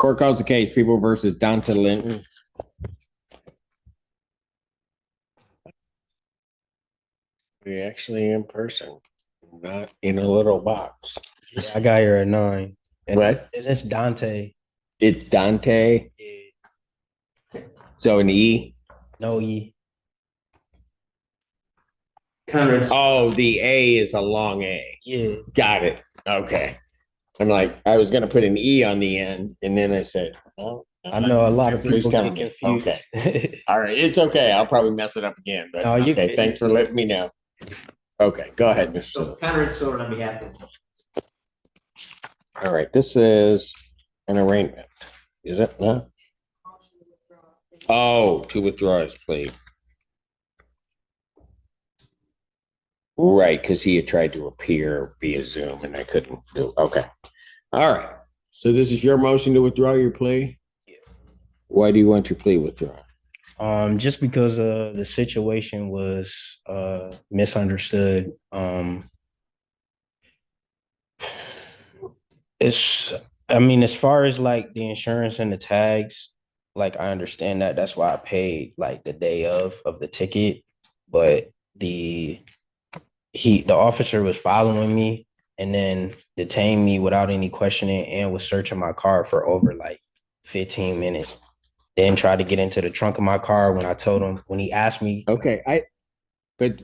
Court calls the case, People versus Dante Linton. We actually in person, not in a little box. Yeah, I got here at 9. And What? it's Dante. It's Dante. So an E. No E. Oh, the A is a long A. Yeah. Got it. Okay. I'm like, I was gonna put an E on the end, and then I said, "Oh, I know a lot of people get me. confused. Okay. All right, it's okay. I'll probably mess it up again, but No, you're okay. good. Thanks for letting me know. Okay, go ahead, Mr. So counter sword on behalf of. All right, this is an arraignment. Is it? No. Oh, to withdraw his plea. Right, because he had tried to appear via Zoom and I couldn't do. Okay. All right. So this is your motion to withdraw your plea? Yeah. Why do you want your plea withdrawn? Just because the situation was misunderstood. It's I mean, as far as like the insurance and the tags, like I understand that. That's why I paid like the day of the ticket. But the officer was following me and then detained me without any questioning and was searching my car for over like 15 minutes. Then tried to get into the trunk of my car when I told him when he asked me. Okay, but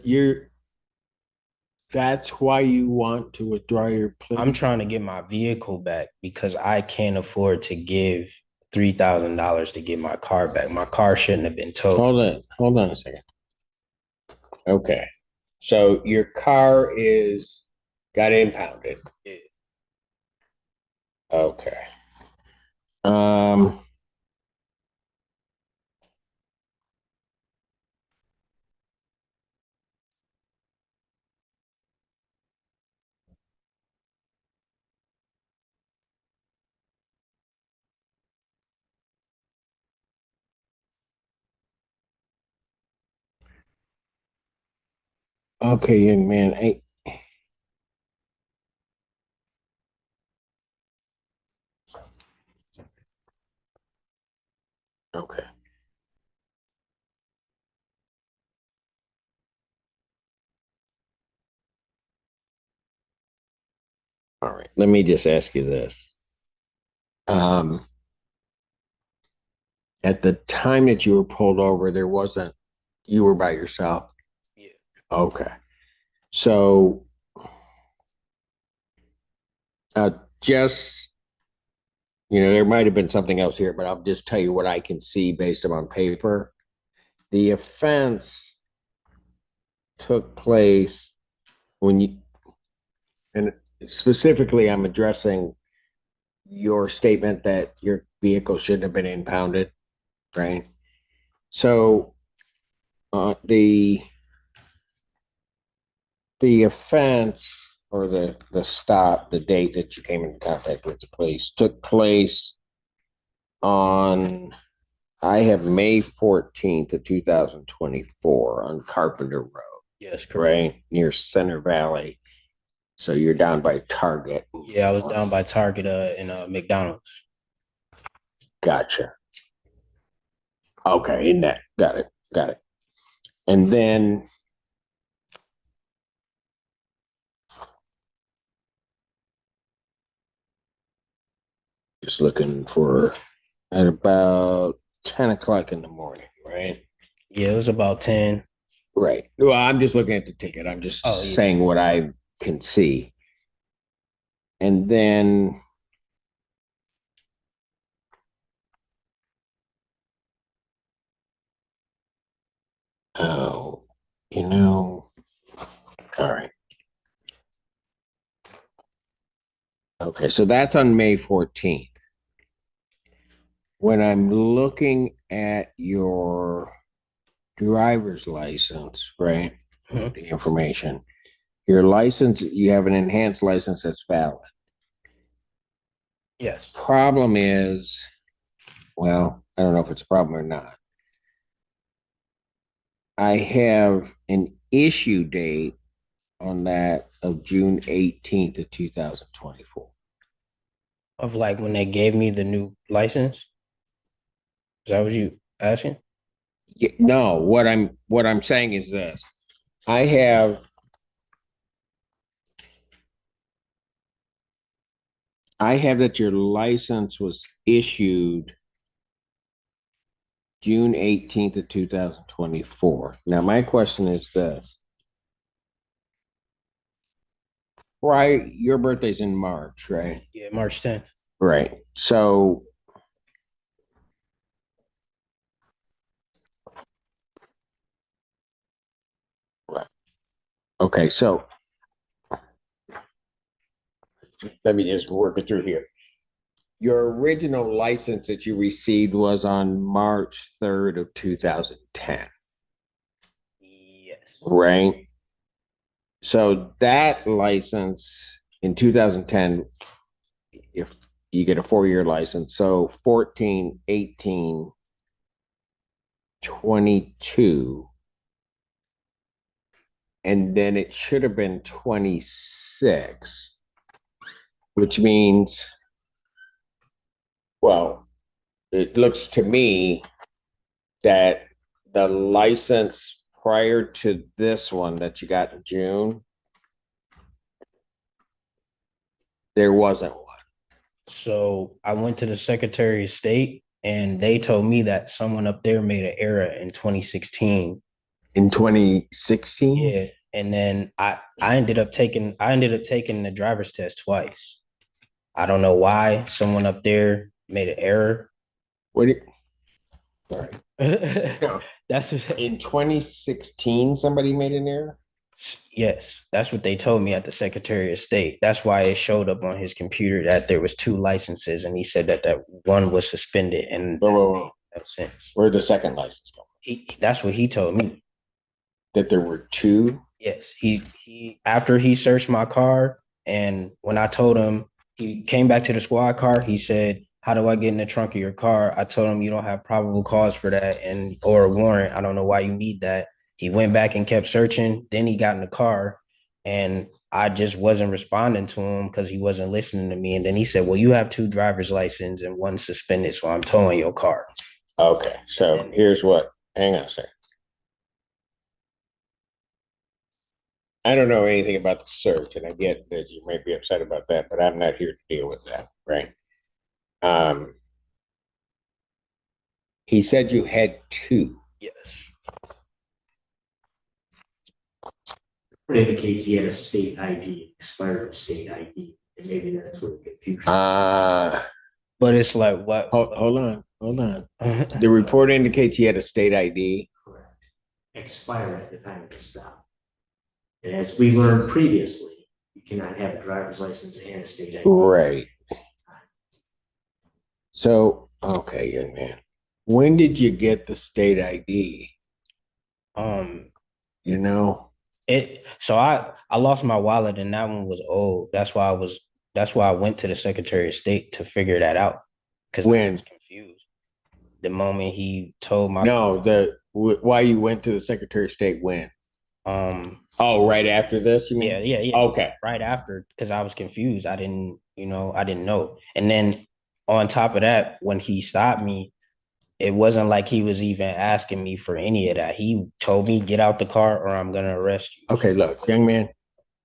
that's why you want to withdraw your plea. I'm trying to get my vehicle back because I can't afford to give $3,000 to get my car back. My car shouldn't have been towed. Hold on a second. Okay. So your car got impounded. Yeah. Okay. Um okay, young man. Okay. All right. Let me just ask you this. Um at the time that you were pulled over, you were by yourself. Yeah. Okay. So uh just there might have been something else here, but I'll just tell you what I can see based on paper. The offense took place when and specifically, I'm addressing your statement that your vehicle shouldn't have been impounded, right? So, the offense or the stop, the date that you came into contact with the police took place on, I have May 14th of 2024 on Carpenter Road. Yes, correct. Right near Center Valley. So you're down by Target. Yeah, I was down by Target in McDonald's. Gotcha. Okay, in that. Got it. And then just looking for at about 10 o'clock in the morning, right? Yeah, it was about 10. Right. Well, I'm just looking at the ticket. I'm just saying what I can see. And then oh, all right. Okay, so that's on May 14th. When I'm looking at your driver's license, right? Mhm. The information. Your license, you have an enhanced license that's valid. Yes. Problem is, well, I don't know if it's a problem or not. I have an issue date on that of June 18th of 2024. of like when they gave me the new license. Is that what you asking? No, what I'm saying is this. I have I have that your license was issued June 18th of 2024. Now my question is this. Right, your birthday's in March, right? Yeah, March 10th. Right. So right. Okay, so let me just work it through here. Your original license that you received was on March 3rd of 2010, Yes. right? So that license in 2010, if you get a 4-year license, so 14, 18, 22, and then it should have been 26, which means, well, it looks to me that the license prior to this one that you got in June, there wasn't one. So I went to the Secretary of State and they told me that someone up there made an error in 2016. In 2016? Yeah. And then I ended up taking the driver's test twice. I don't know why someone up there made an error. What do you, sorry. No. That's what, In 2016, somebody made an error? yes, that's what they told me at the Secretary of State. That's why it showed up on his computer that there was two licenses, and he said that one was suspended, and Whoa, whoa, whoa. no sense. Where'd the second license go? That's what he told me. That there were two? Yes, he after he searched my car, and when I told him, he came back to the squad car. He said, "How do I get in the trunk of your car?" I told him, "You don't have probable cause for that, and or a warrant. I don't know why you need that." He went back and kept searching. Then he got in the car, and I just wasn't responding to him because he wasn't listening to me. And then he said, "Well, you have two driver's license and one suspended, so I'm towing your car." Okay, so here's what, hang on a second. I don't know anything about the search, and I get that you may be upset about that, but I'm not here to deal with that, right? Um, he said you had two. Yes. It indicates he had a state ID, expired state ID, and maybe that's where the confusion. But it's like what? Hold on. The report indicates he had a state ID. Correct. Expire at the time of the stop. And as we learned previously, you cannot have a driver's license and a state ID. Right. So, okay, young man. When did you get the state ID? Um, You know? I lost my wallet and that one was old. That's why I went to the Secretary of State to figure that out. Because I was confused. The moment he told my No, why you went to the Secretary of State when? Oh, right after this, you mean? yeah. Okay. Right after, because I was confused. I didn't know. And then on top of that, when he stopped me, it wasn't like he was even asking me for any of that. He told me, get out the car or I'm gonna arrest you. Okay, look, young man,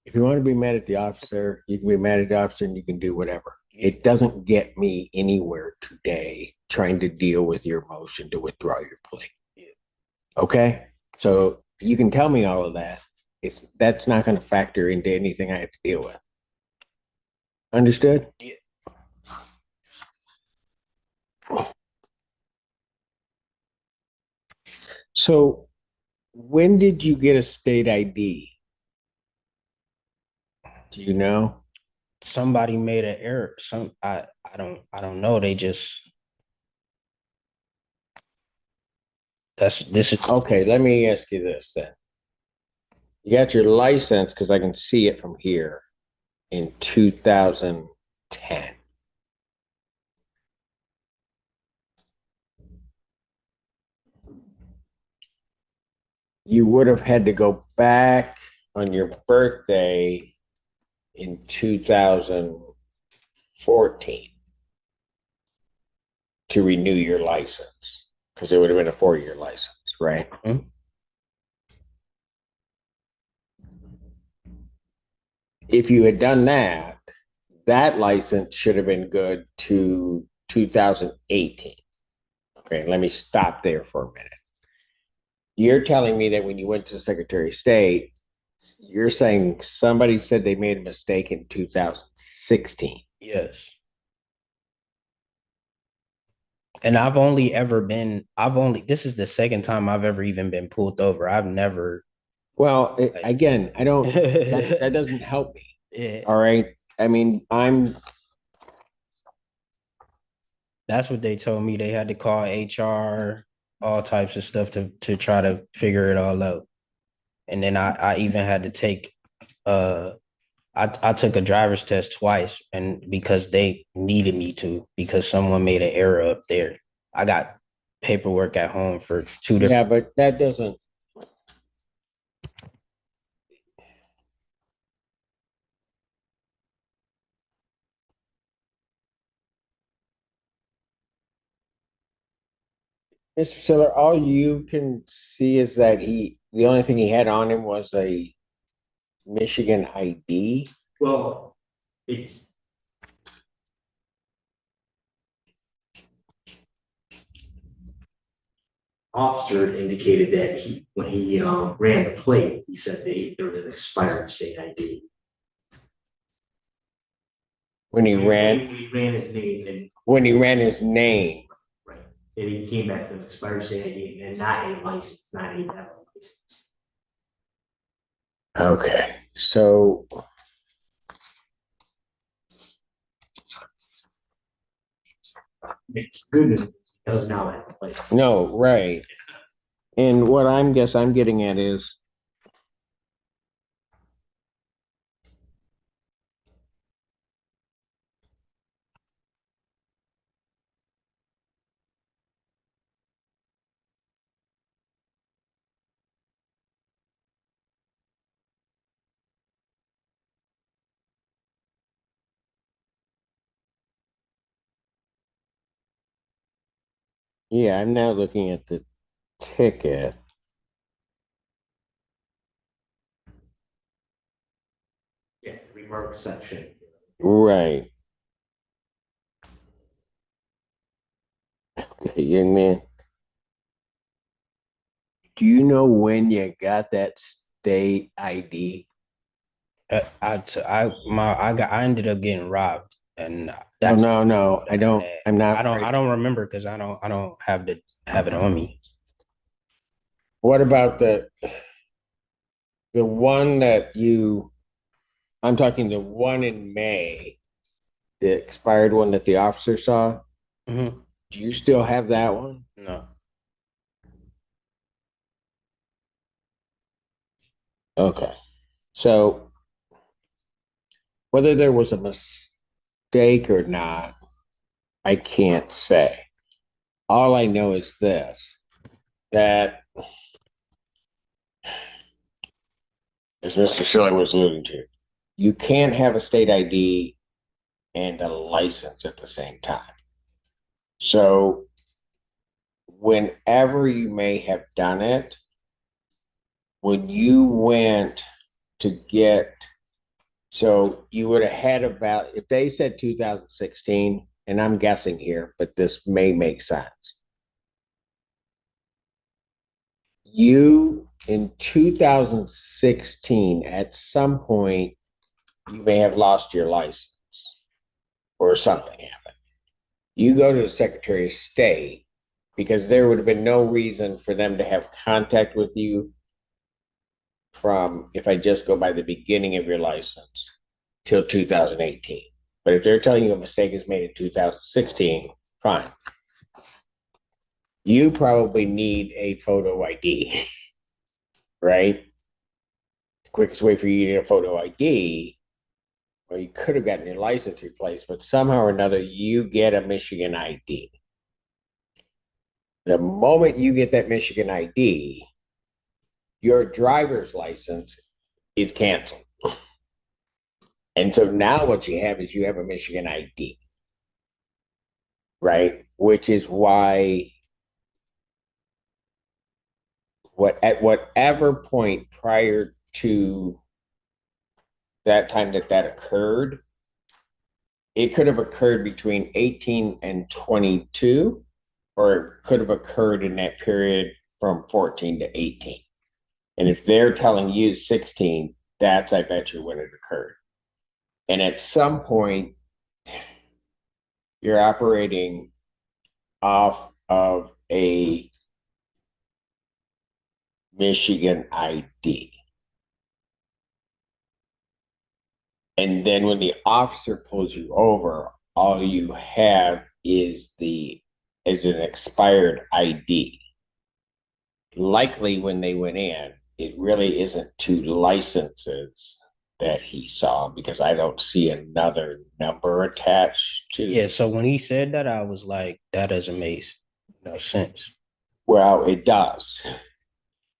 if you want to be mad at the officer, you can be mad at the officer and you can do whatever. It doesn't get me anywhere today trying to deal with your motion to withdraw your plea. Okay? So you can tell me all of that. That's not going to factor into anything I have to deal with. Understood? Yeah. So when did you get a state ID? Do you know? Somebody made an error. I don't know. They just this is Okay, let me ask you this then. You got your license because I can see it from here in 2010. You would have had to go back on your birthday in 2014. to renew your license because it would have been a 4-year license, right? Mhm. If you had done that, that license should have been good to 2018. Okay, let me stop there for a minute. You're telling me that when you went to the Secretary of State, you're saying somebody said they made a mistake in 2016. Yes. And this is the second time I've ever even been pulled over. I've never, Well, like, again, I don't, that doesn't help me. yeah, All right. I mean, that's what they told me. They had to call HR, all types of stuff to try to figure it all out. And then I even had to take, uh, I took a driver's test twice, and because they needed me to, because someone made an error up there. I got paperwork at home for two different. yeah, but that doesn't, Mr. Siller, all you can see is that the only thing he had on him was a Michigan ID. Well, it's officer indicated that when he ran the plate, he said there was an expired state ID. When he When ran, he ran his name and when he ran his name. right, and he came back with an expired state ID and not a license, not a valid license. Okay, so It's good news. It does now have a license. no, right. And what I'm getting at is yeah, I'm now looking at the ticket. Yeah, the remark section. Right. Okay, young man. Do you know when you got that state ID? I ended up getting robbed, and No, that's no, no. I don't. I'm not. I don't remember because I don't have it on me. What about the one that I'm talking the one in May, the expired one that the officer saw. Mhm. Do you still have that one? No. Okay. So whether there was a mistake or not, I can't say. All I know is this, that as Mr. Schiller was alluding to, you can't have a state ID and a license at the same time. So whenever you may have done it, when you went to get, so you would have had about, if they said 2016, and I'm guessing here, but this may make sense. You in 2016, at some point, you may have lost your license or something happened. You go to the Secretary of State because there would have been no reason for them to have contact with you from, if I just go by the beginning of your license, till 2018. But if they're telling you a mistake is made in 2016, fine. You probably need a photo ID, right? The quickest way for you to get a photo ID, well, you could have gotten your license replaced, but somehow or another, you get a Michigan ID. The moment you get that Michigan ID, your driver's license is canceled. And so now what you have is you have a Michigan ID. right? Which is why at whatever point prior to that time that occurred, it could have occurred between 18 and 22, or it could have occurred in that period from 14 to 18. And if they're telling you 16, that's, I bet you, when it occurred. And at some point, you're operating off of a Michigan ID. And then when the officer pulls you over, all you have is an expired ID. Likely when they went in, it really isn't two licenses that he saw, because I don't see another number attached to. Yeah, so when he said that, I was like, that doesn't make no sense. Well, it does,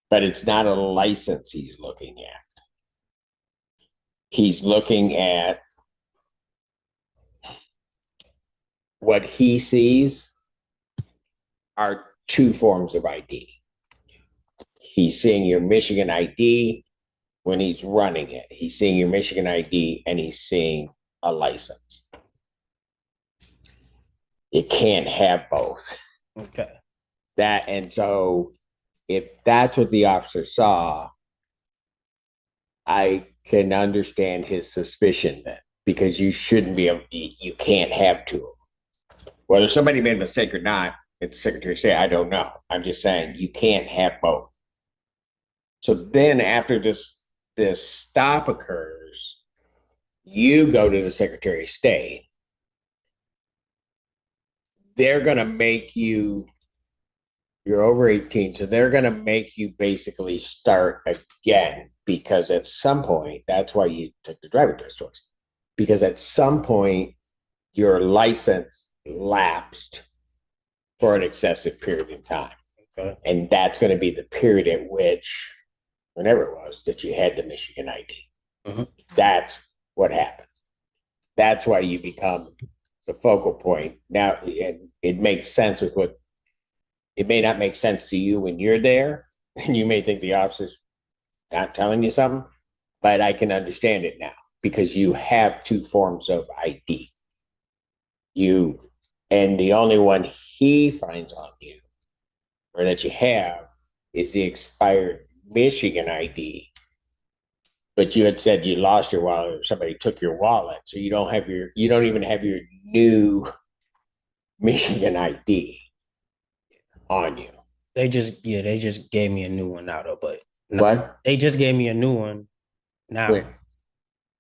but it's not a license he's looking at. He's looking at what he sees are two forms of ID. He's seeing your Michigan ID when he's running it. He's seeing your Michigan ID and he's seeing a license. It can't have both. Okay. And so if that's what the officer saw, I can understand his suspicion then, because you shouldn't be able, you can't have two of them. Whether somebody made a mistake or not, it's Secretary of State, I don't know. I'm just saying you can't have both. So then after this stop occurs, you go to the Secretary of State. They're going to make you, you're over 18, so they're going to make you basically start again, because at some point, that's why you took the driver test course, because at some point, your license lapsed for an excessive period of time. Okay. And that's going to be the period at which, whenever it was, that you had the Michigan ID. Mm-hmm. That's what happened. That's why you become the focal point. Now, it makes sense with what, it may not make sense to you when you're there, and you may think the officer's not telling you something, but I can understand it now, because you have two forms of ID. And the only one he finds on you, or that you have, is the expired Michigan ID. But you had said you lost your wallet, or somebody took your wallet, so you don't even have your new Michigan ID on you. They just gave me a new one now though, but What? they just gave me a new one now. When?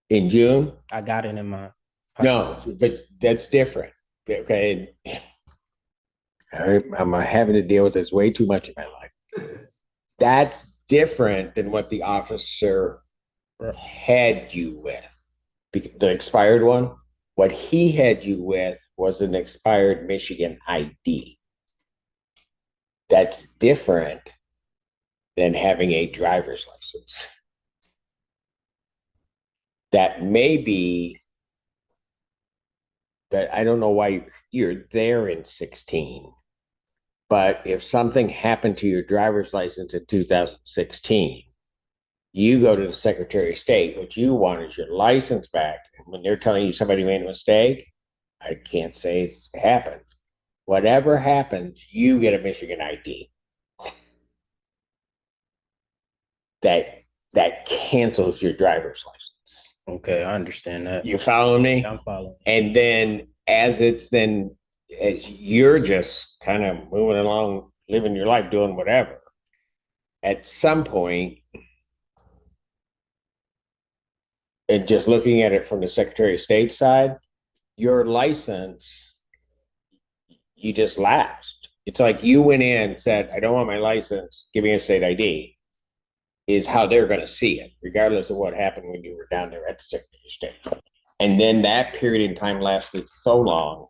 In June? I got it in my pocket. No, but that's different. Okay. I'm having to deal with this way too much in my life. That's different than what the officer had you with. The expired one, what he had you with was an expired Michigan ID. That's different than having a driver's license. That may be that, I don't know why you're there in 16, but if something happened to your driver's license in 2016, you go to the Secretary of State. What you want is your license back. And when they're telling you somebody made a mistake, I can't say it's happened. Whatever happens, you get a Michigan ID. That cancels your driver's license. Okay, I understand that. You following me? Yeah, I'm following. And then as you're just kind of moving along, living your life, doing whatever, at some point, and just looking at it from the Secretary of State side, your license, you just lapsed. It's like you went in and said, I don't want my license, give me a state ID, is how they're going to see it, regardless of what happened when you were down there at the Secretary of State. And then that period in time lasted so long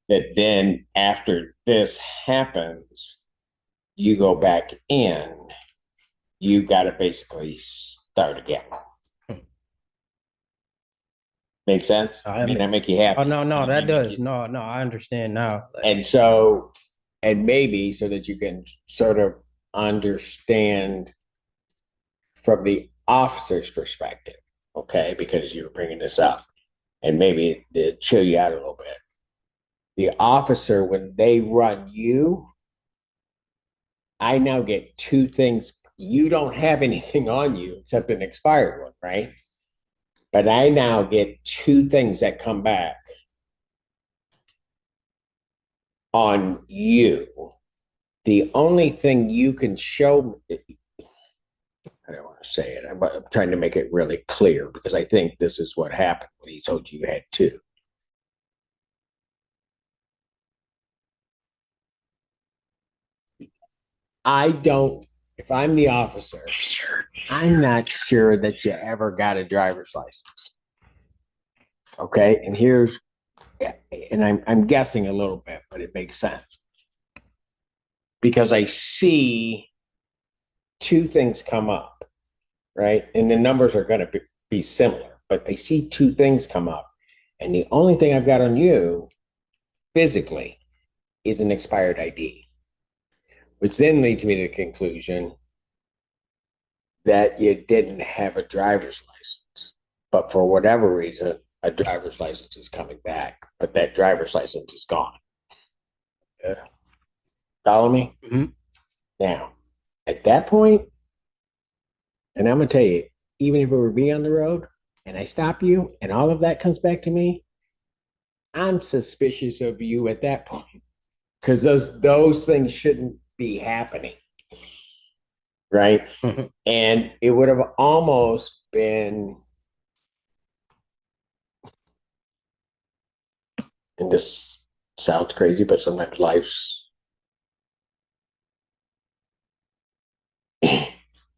that then after this happens, you go back in, you got to basically start again. Make sense? I mean, that make you happy. Oh no, no, that does. You, No, no, I understand now. Like, and so, and maybe so that you can sort of understand from the officer's perspective, okay? Because you were bringing this up, and maybe to chill you out a little bit. The officer, when they run you, I now get two things. You don't have anything on you except an expired one, right? But I now get two things that come back on you. The only thing you can show, I don't want to say it, I'm trying to make it really clear because I think this is what happened when he told you had two. I don't, if I'm the officer, I'm not sure that you ever got a driver's license. Okay. And here's, and I'm guessing a little bit, but it makes sense. Because I see two things come up, right? And the numbers are going to be similar, but I see two things come up. And the only thing I've got on you physically is an expired ID, which then leads me to the conclusion that you didn't have a driver's license. But for whatever reason, a driver's license is coming back, but that driver's license is gone. Yeah. Follow me? mm-hmm. Now, at that point, and I'm going to tell you, even if it were me on the road and I stop you and all of that comes back to me, I'm suspicious of you at that point because those things shouldn't be happening. Right. Mm-hmm. And it would have almost been, and this sounds crazy, but sometimes life's,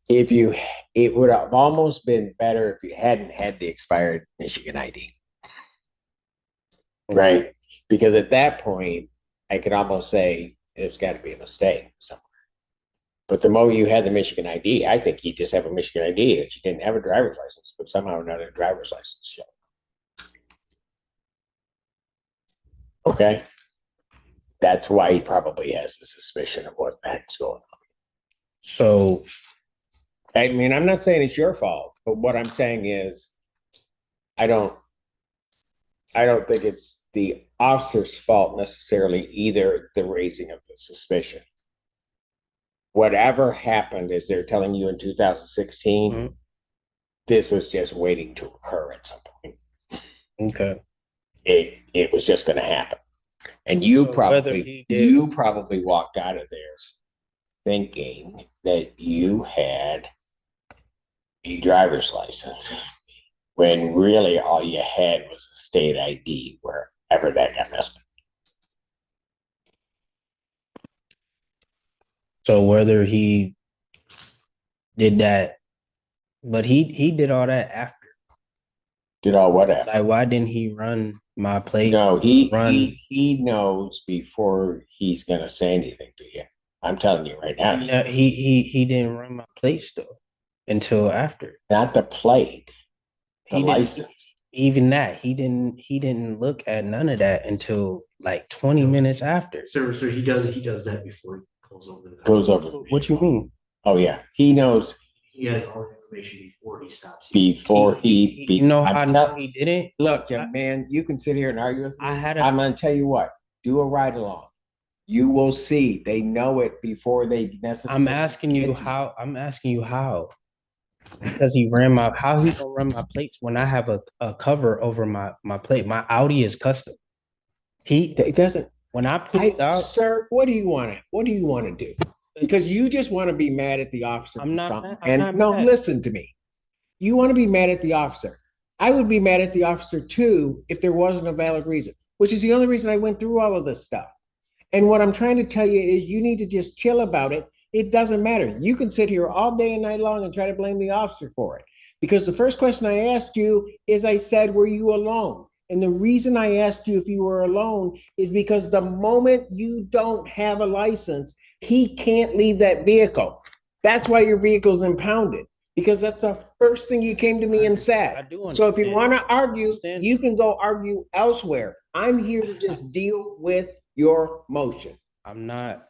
if you, it would have almost been better if you hadn't had the expired Michigan ID. Right. Because at that point, I could almost say there's got to be a mistake somewhere. But the moment you had the Michigan ID, I think you just have a Michigan ID that you didn't have a driver's license, but somehow or another, driver's license showed. Okay. That's why he probably has the suspicion of what the heck's going on. So, I mean, I'm not saying it's your fault, but what I'm saying is, I don't think it's the officer's fault necessarily either, the raising of the suspicion. Whatever happened, as they're telling you in 2016, mm-hmm. This was just waiting to occur at some point. Okay. It was just going to happen. And you probably walked out of there thinking that you had a driver's license when really all you had was a state ID wherever that got messed up. So whether he did that, but he did all that after. Did all what after? Like, why didn't he run my plate? No, he knows before he's gonna say anything to you. I'm telling you right now. Yeah, he didn't run my plate still until after. Not the plate. The license. Even that, he didn't look at none of that until like 20 minutes after. So he does that before he goes over the What you mean? Oh yeah, he knows. He has all the information before he stops. You know how he didn't? Look, man, you can sit here and argue with me. I'm going to tell you what. Do a ride along. You will see. They know it before they necessarily. I'm asking you how. Because he ran how he gonna run my plates when I have a cover over my plate? My Audi is custom. It doesn't. When I put it out, sir, what do you want to do? Because you just want to be mad at the officer. I'm not mad. Listen to me. You want to be mad at the officer. I would be mad at the officer too if there wasn't a valid reason, which is the only reason I went through all of this stuff. And what I'm trying to tell you is you need to just chill about it. It doesn't matter. You can sit here all day and night long and try to blame the officer for it. Because the first question I asked you is I said, were you alone? And the reason I asked you if you were alone is because the moment you don't have a license, he can't leave that vehicle. That's why your vehicle's impounded. Because that's the first thing you came to me and I said. do So if you understand. want to argue, Understand. you can go argue elsewhere. I'm here to just deal with your motion. I'm not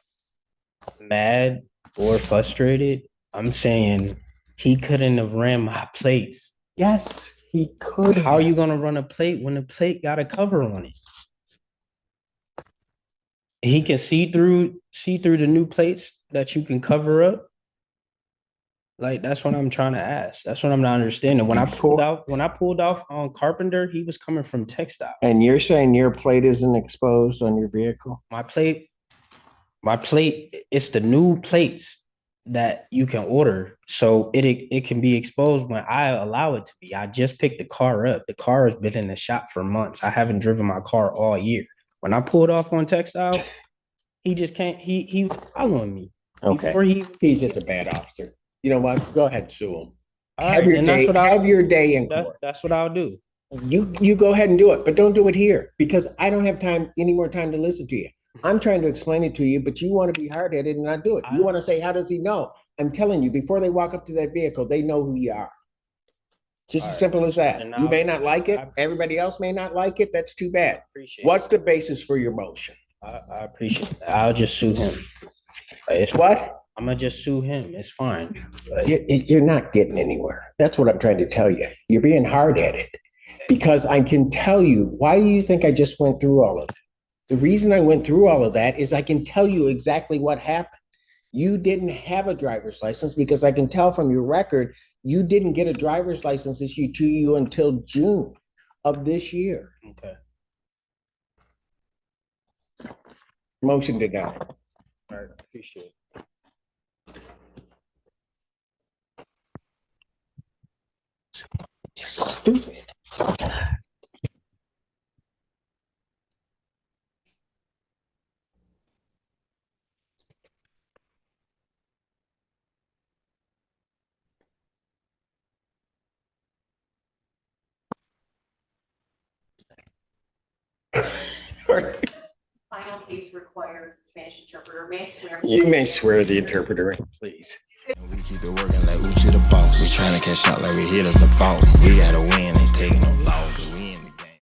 mad or frustrated. I'm saying he couldn't have ran my plates. Yes, he could. How are you gonna run a plate when the plate got a cover on it? He can see through the new plates that you can cover up. Like that's what I'm trying to ask. That's what I'm not understanding. When I pulled off on Carpenter, he was coming from textile. And you're saying your plate isn't exposed on your vehicle? My plate, it's the new plates that you can order. So it can be exposed when I allow it to be. I just picked the car up. The car has been in the shop for months. I haven't driven my car all year. When I pulled off on textile, he just can't, he was following me. Okay. He's just a bad officer. You know what? Go ahead, sue him. All Have right, your and day. Have your day in court. That's what I'll do. You go ahead and do it, but don't do it here because I don't have any more time to listen to you. I'm trying to explain it to you, but you want to be hard-headed and not do it. You want to say, how does he know? I'm telling you, before they walk up to that vehicle, they know who you are. Just as simple as that. You may not like it. Everybody else may not like it. That's too bad. What's the basis for your motion? I appreciate that. I'll just sue him. It's What? I'm gonna just sue him. It's fine. You're not getting anywhere. That's what I'm trying to tell you. You're being hard-headed because I can tell you, why do you think I just went through all of it? The reason I went through all of that is I can tell you exactly what happened. You didn't have a driver's license because I can tell from your record, you didn't get a driver's license issued to you until June of this year. Okay. Motion denied. All right. Appreciate it. Stupid. Final case requires Spanish interpreter. May I swear? You may swear the interpreter in, please. We keep it working like Oouchie the boss. We tryna catch up like we hit us a fault. We gotta win, ain't taking no loss.